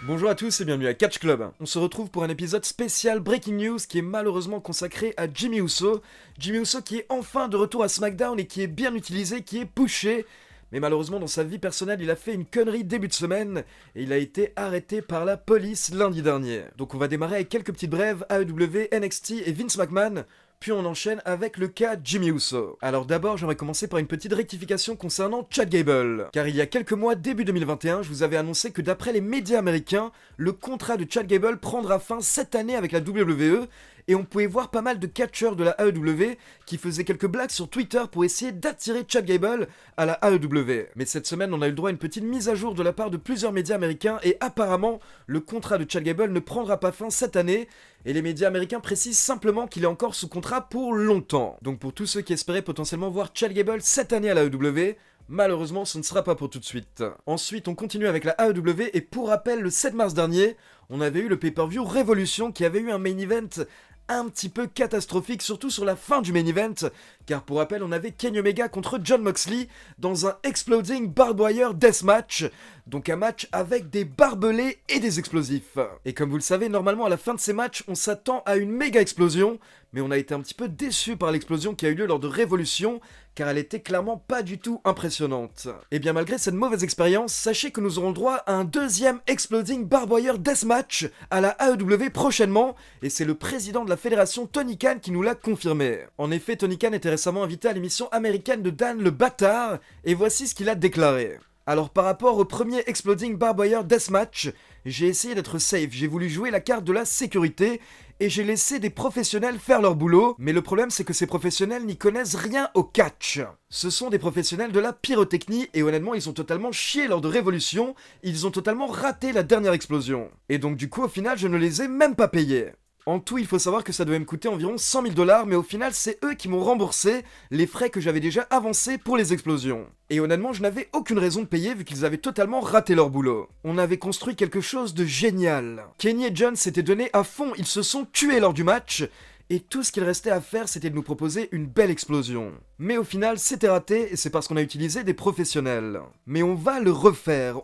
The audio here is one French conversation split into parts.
Bonjour à tous et bienvenue à Catch Club. On se retrouve pour un épisode spécial Breaking News qui est malheureusement consacré à Jimmy Uso. Jimmy Uso qui est enfin de retour à SmackDown et qui est bien utilisé, qui est pushé. Mais malheureusement dans sa vie personnelle il a fait une connerie début de semaine et il a été arrêté par la police lundi dernier. Donc on va démarrer avec quelques petites brèves AEW, NXT et Vince McMahon. Puis on enchaîne avec le cas Jimmy Uso. Alors d'abord j'aimerais commencer par une petite rectification concernant Chad Gable. Car il y a quelques mois, début 2021, je vous avais annoncé que d'après les médias américains, le contrat de Chad Gable prendra fin cette année avec la WWE. Et on pouvait voir pas mal de catcheurs de la AEW qui faisaient quelques blagues sur Twitter pour essayer d'attirer Chad Gable à la AEW. Mais cette semaine, on a eu le droit à une petite mise à jour de la part de plusieurs médias américains et apparemment, le contrat de Chad Gable ne prendra pas fin cette année. Et les médias américains précisent simplement qu'il est encore sous contrat pour longtemps. Donc pour tous ceux qui espéraient potentiellement voir Chad Gable cette année à la AEW, malheureusement, ce ne sera pas pour tout de suite. Ensuite, on continue avec la AEW et pour rappel, le 7 mars dernier, on avait eu le pay-per-view Révolution qui avait eu un main event un petit peu catastrophique, surtout sur la fin du main event, car pour rappel, on avait Kenny Omega contre Jon Moxley dans un Exploding Barbed Wire Deathmatch, donc un match avec des barbelés et des explosifs. Et comme vous le savez, normalement à la fin de ces matchs, on s'attend à une méga explosion, mais on a été un petit peu déçus par l'explosion qui a eu lieu lors de Révolution, car elle était clairement pas du tout impressionnante. Et bien malgré cette mauvaise expérience, sachez que nous aurons le droit à un deuxième Exploding Barbed Wire Deathmatch à la AEW prochainement, et c'est le président de la fédération Tony Khan qui nous l'a confirmé. En effet, Tony Khan était récemment invité à l'émission américaine de Dan le Bâtard, et voici ce qu'il a déclaré. Alors par rapport au premier Exploding Barbed Wire Deathmatch, j'ai essayé d'être safe, j'ai voulu jouer la carte de la sécurité, et j'ai laissé des professionnels faire leur boulot, mais le problème c'est que ces professionnels n'y connaissent rien au catch. Ce sont des professionnels de la pyrotechnie, et honnêtement ils ont totalement chié lors de Révolution, ils ont totalement raté la dernière explosion. Et donc du coup au final je ne les ai même pas payés. En tout, il faut savoir que ça devait me coûter environ 100 000 $, mais au final, c'est eux qui m'ont remboursé les frais que j'avais déjà avancés pour les explosions. Et honnêtement, je n'avais aucune raison de payer vu qu'ils avaient totalement raté leur boulot. On avait construit quelque chose de génial. Kenny et John s'étaient donnés à fond, ils se sont tués lors du match, et tout ce qu'il restait à faire, c'était de nous proposer une belle explosion. Mais au final, c'était raté, et c'est parce qu'on a utilisé des professionnels. Mais on va le refaire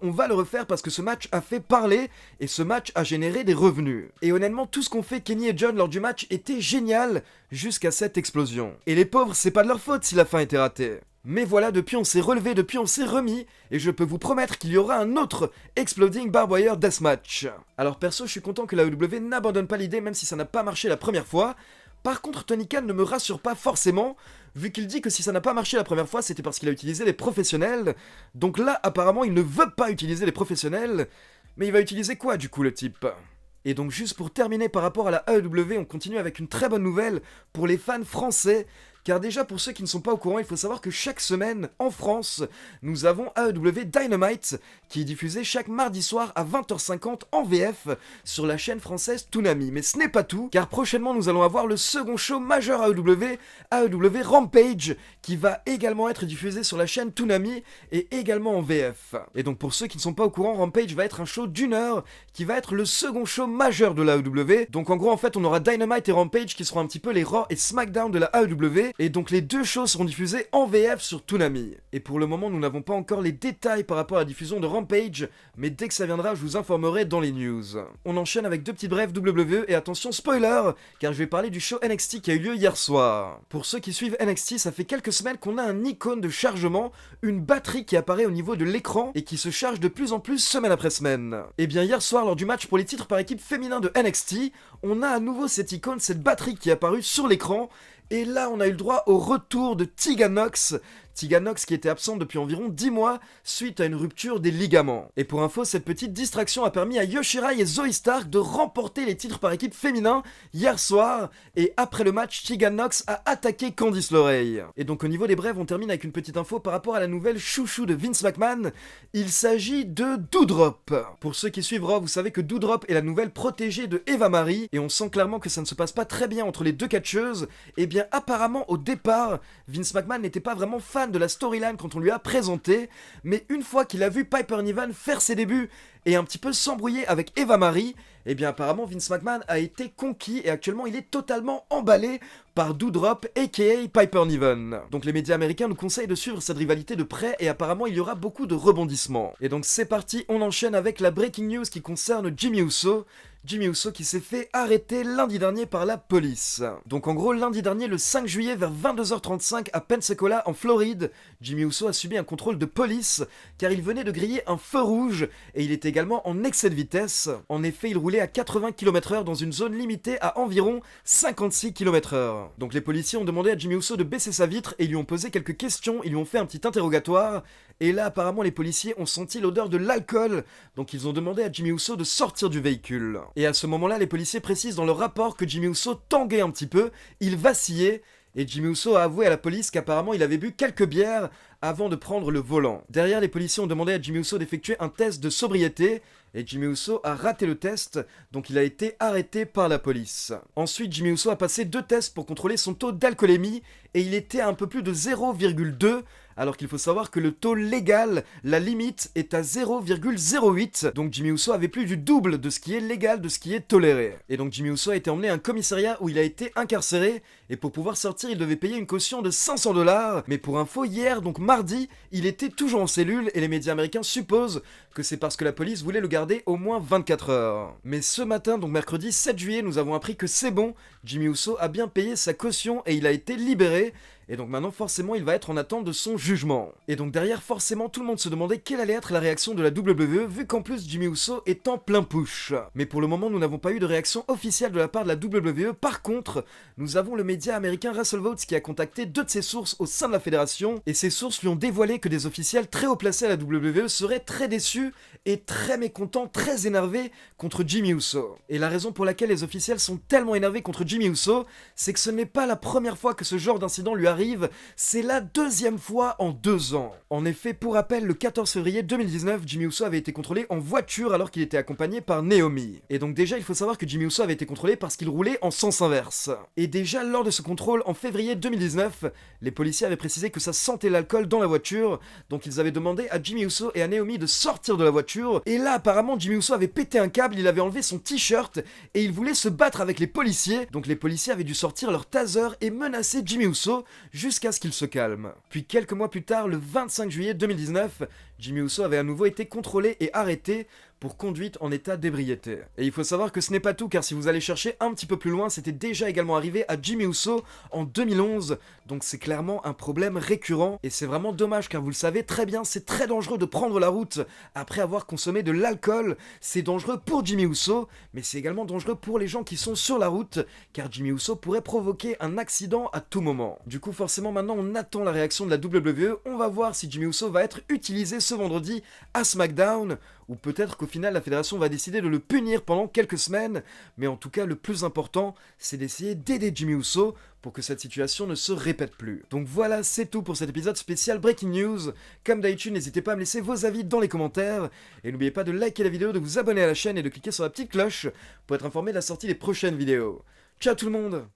parce que ce match a fait parler, et ce match a généré des revenus. Et honnêtement, tout ce qu'ont fait Kenny et John lors du match était génial, jusqu'à cette explosion. Et les pauvres, c'est pas de leur faute si la fin était ratée. Mais voilà, depuis on s'est relevé, depuis on s'est remis, et je peux vous promettre qu'il y aura un autre Exploding Barbed Wire Deathmatch. Alors perso, je suis content que la AEW n'abandonne pas l'idée, même si ça n'a pas marché la première fois. Par contre, Tony Khan ne me rassure pas forcément, vu qu'il dit que si ça n'a pas marché la première fois, c'était parce qu'il a utilisé les professionnels. Donc là, apparemment, il ne veut pas utiliser les professionnels. Mais il va utiliser quoi, du coup, le type ? Et donc juste pour terminer par rapport à la AEW, on continue avec une très bonne nouvelle pour les fans français. Car déjà pour ceux qui ne sont pas au courant, il faut savoir que chaque semaine en France, nous avons AEW Dynamite qui est diffusé chaque mardi soir à 20h50 en VF sur la chaîne française Toonami. Mais ce n'est pas tout, car prochainement nous allons avoir le second show majeur AEW, AEW Rampage, qui va également être diffusé sur la chaîne Toonami et également en VF. Et donc pour ceux qui ne sont pas au courant, Rampage va être un show d'1 heure qui va être le second show majeur de la AEW. Donc en gros en fait on aura Dynamite et Rampage qui seront un petit peu les Raw et SmackDown de la AEW. Et donc les deux shows seront diffusés en VF sur Toonami. Et pour le moment, nous n'avons pas encore les détails par rapport à la diffusion de Rampage, mais dès que ça viendra, je vous informerai dans les news. On enchaîne avec deux petites brèves WWE, et attention spoiler, car je vais parler du show NXT qui a eu lieu hier soir. Pour ceux qui suivent NXT, ça fait quelques semaines qu'on a un icône de chargement, une batterie qui apparaît au niveau de l'écran, et qui se charge de plus en plus semaine après semaine. Et bien hier soir, lors du match pour les titres par équipe féminin de NXT, on a à nouveau cette icône, cette batterie qui est apparue sur l'écran. Et là, on a eu le droit au retour de Tegan Nox. Tegan Nox qui était absente depuis environ 10 mois suite à une rupture des ligaments. Et pour info, cette petite distraction a permis à Yoshirai et Zoey Stark de remporter les titres par équipe féminin hier soir. Et après le match, Tegan Nox a attaqué Candice LeRae. Et donc au niveau des brèves, on termine avec une petite info par rapport à la nouvelle chouchou de Vince McMahon. Il s'agit de Doudrop. Pour ceux qui suivent Raw, vous savez que Doudrop est la nouvelle protégée de Eva Marie. Et on sent clairement que ça ne se passe pas très bien entre les deux catcheuses. Et bien apparemment au départ, Vince McMahon n'était pas vraiment fan fan de la storyline quand on lui a présenté, mais une fois qu'il a vu Piper Niven faire ses débuts et un petit peu s'embrouiller avec Eva Marie, eh bien apparemment Vince McMahon a été conquis et actuellement il est totalement emballé par Doudrop aka Piper Niven. Donc les médias américains nous conseillent de suivre cette rivalité de près et apparemment il y aura beaucoup de rebondissements. Et donc c'est parti, on enchaîne avec la breaking news qui concerne Jimmy Uso. Jimmy Uso qui s'est fait arrêter lundi dernier par la police. Donc en gros lundi dernier le 5 juillet vers 22h35 à Pensacola en Floride, Jimmy Uso a subi un contrôle de police car il venait de griller un feu rouge et il était également en excès de vitesse. En effet il roulait à 80 km/h dans une zone limitée à environ 56 km/h. Donc les policiers ont demandé à Jimmy Uso de baisser sa vitre et lui ont posé quelques questions, ils lui ont fait un petit interrogatoire. Et là, apparemment, les policiers ont senti l'odeur de l'alcool, donc ils ont demandé à Jimmy Uso de sortir du véhicule. Et à ce moment-là, les policiers précisent dans leur rapport que Jimmy Uso tanguait un petit peu, il vacillait, et Jimmy Uso a avoué à la police qu'apparemment il avait bu quelques bières avant de prendre le volant. Derrière, les policiers ont demandé à Jimmy Uso d'effectuer un test de sobriété, et Jimmy Uso a raté le test, donc il a été arrêté par la police. Ensuite, Jimmy Uso a passé 2 tests pour contrôler son taux d'alcoolémie, et il était à un peu plus de 0,2, alors qu'il faut savoir que le taux légal, la limite, est à 0,08, donc Jimmy Uso avait plus du double de ce qui est légal, de ce qui est toléré. Et donc Jimmy Uso a été emmené à un commissariat où il a été incarcéré, et pour pouvoir sortir, il devait payer une caution de 500 $, mais pour info, hier, donc mardi, il était toujours en cellule, et les médias américains supposent que c'est parce que la police voulait le garder au moins 24 heures. Mais ce matin, donc mercredi 7 juillet, nous avons appris que c'est bon, Jimmy Uso a bien payé sa caution et il a été libéré, et donc maintenant forcément il va être en attente de son jugement. Et donc derrière forcément tout le monde se demandait quelle allait être la réaction de la WWE vu qu'en plus Jimmy Uso est en plein push. Mais pour le moment nous n'avons pas eu de réaction officielle de la part de la WWE, par contre nous avons le média américain WrestleVotes qui a contacté 2 de ses sources au sein de la fédération, et ces sources lui ont dévoilé que des officiels très haut placés à la WWE seraient très déçus et très mécontents, très énervés contre Jimmy Uso. Et la raison pour laquelle les officiels sont tellement énervés contre Jimmy Uso, c'est que ce n'est pas la première fois que ce genre d'incident lui arrive, c'est la 2e fois en 2 ans. En effet, pour rappel, le 14 février 2019, Jimmy Uso avait été contrôlé en voiture alors qu'il était accompagné par Naomi. Et donc déjà, il faut savoir que Jimmy Uso avait été contrôlé parce qu'il roulait en sens inverse. Et déjà, lors de ce contrôle, en février 2019, les policiers avaient précisé que ça sentait l'alcool dans la voiture, donc ils avaient demandé à Jimmy Uso et à Naomi de sortir de la voiture, et là, apparemment, Jimmy Uso avait pété un câble, il avait enlevé son t-shirt, et il voulait se battre avec les policiers, donc les policiers avaient dû sortir leur taser et menacer Jimmy Uso, jusqu'à ce qu'il se calme. Puis quelques mois plus tard, le 25 juillet 2019, Jimmy Uso avait à nouveau été contrôlé et arrêté pour conduite en état d'ébriété. Et il faut savoir que ce n'est pas tout, car si vous allez chercher un petit peu plus loin, c'était déjà également arrivé à Jimmy Uso en 2011, donc c'est clairement un problème récurrent, et c'est vraiment dommage car vous le savez très bien, c'est très dangereux de prendre la route après avoir consommé de l'alcool, c'est dangereux pour Jimmy Uso, mais c'est également dangereux pour les gens qui sont sur la route, car Jimmy Uso pourrait provoquer un accident à tout moment. Du coup forcément maintenant on attend la réaction de la WWE, on va voir si Jimmy Uso va être utilisé ce vendredi à SmackDown, ou peut-être qu'au final la fédération va décider de le punir pendant quelques semaines, mais en tout cas le plus important c'est d'essayer d'aider Jimmy Uso pour que cette situation ne se répète plus. Donc voilà, c'est tout pour cet épisode spécial Breaking News. Comme d'habitude, n'hésitez pas à me laisser vos avis dans les commentaires, et n'oubliez pas de liker la vidéo, de vous abonner à la chaîne et de cliquer sur la petite cloche pour être informé de la sortie des prochaines vidéos. Ciao tout le monde!